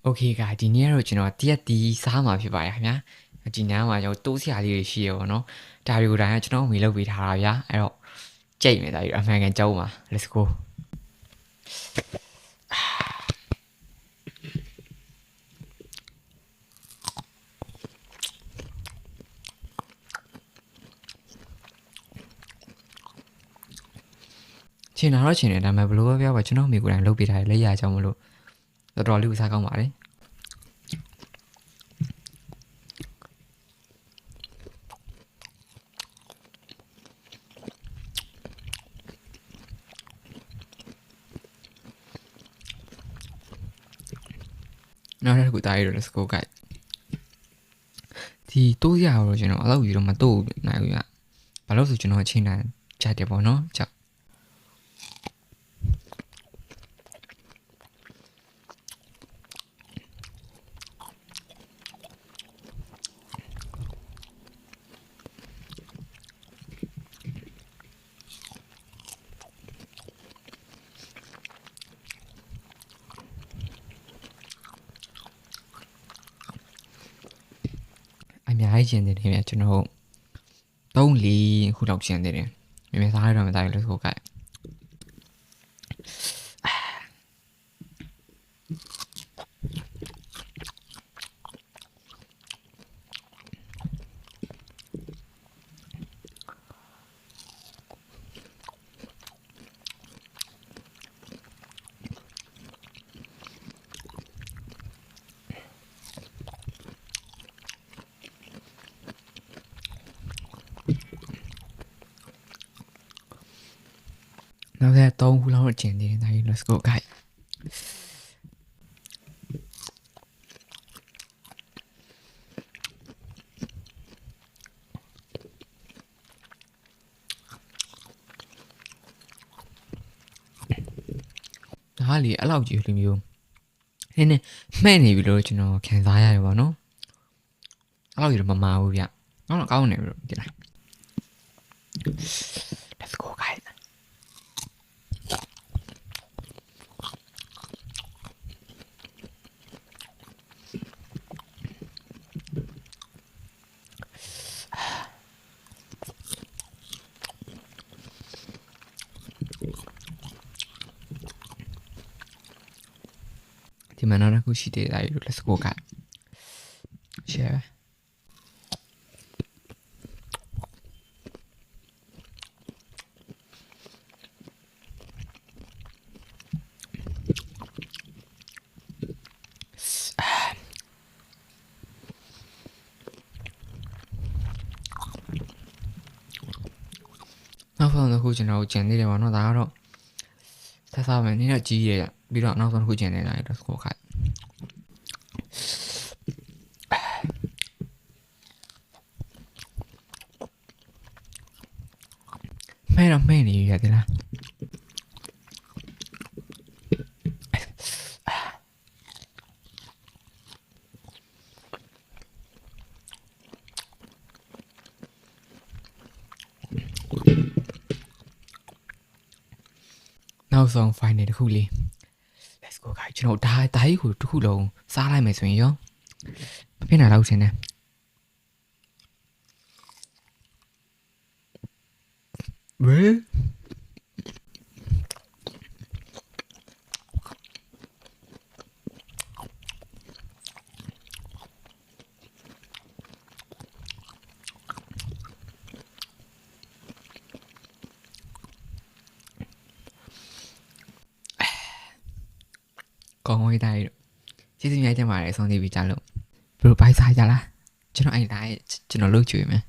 Okay ကဒီနေ့ကတော့ကျွန်တော်တရက်တီးစားမှာဖြစ်ပါတယ်ခင်ဗျာဒီနားမှာကျွန်တော်တိုးစရာလေးတွေရှိရပါတော့ဒါတွေကိုတိုင်းကျွန်တော်မေလုပ်ပေးထားတာဗျာအဲ့တော့ကြိတ်မယ်ဒါကြီးအမှန်ကန်ကြောက်ပါ let's go ချင်းတော့ချင်းတယ်ဒါပေမဲ့ဘလို့ပဲပြောပါကျွန်တော်မိကိုယ်တိုင်လုပ်ပေးထားတယ်လက်ရကြောင်းမလို့တော်တော်လေးဥစားကောင်းပါတယ်နောက်တစ်ခုတားရတော့ let's go guys ဒီတိုးရတော့ကျွန်တော်အဲ့လိုယူတော့မတိုးနိုင်ဘူးဗျဘာလို့ဆိုကျွန်တော်ချင်းတိုင်းကြိုက်တယ်ပေါ့နော်ကြောက်အများကြီးကျင်တယ်နေမြကျွန်တော်3-4ခုလောက်ကျင်တယ်နေမြစားရတော့မသားရလို့ဆိုကြနောက်ထပ်3ခုလောက်ကျင်တယ်ဒါကြီး let's go guys ဒါလေအဲ့လောက်ကြီးလိုမျိုးနည်းနည်းမှဲ့နေပြီလို့ကျွန်တော်ခံစားရတယ်ပေါ့နော်အဲ့လောက်ကြီးတော့မမာဘူးဗျတော့ကောင်းနေပြီလို့ဒီလား let's go guys ဒီမှာနောက်တစ်ခုရှိသေးတယ်ဒါကြီး let's go guys share နောက်ဆုံးတစ်ခုကျွန်တော်ကျန်သေးတယ်ပေါ့နော်ဒါကတော့ဆက်စားမယ်နည်းနည်းကြီးရပြီးတော့နောက်ဆုံးတစ်ခုကျန်နေတာ let's go guys မဲတော့မဲနေရတယ်လားနောက်ဆုံး final တစ်ခုလေး let's go guys ကျွန်တော်ဒါကြီးကိုတစ်ခုလုံးစားလိုက်မယ်ဆိုရင်ရောမဖြစ်နိုင်တော့ရှင်နေဝေးကောင်းဝေးတိုင်းကျေးဇူးများတင်ပါတယ်ဆုံးနေပြီကြလို့ဘယ်လိုပိုက်စားကြလားကျွန်တော်အဲ့ဒါကျွန်တော်လုပ်ကြွေးမယ်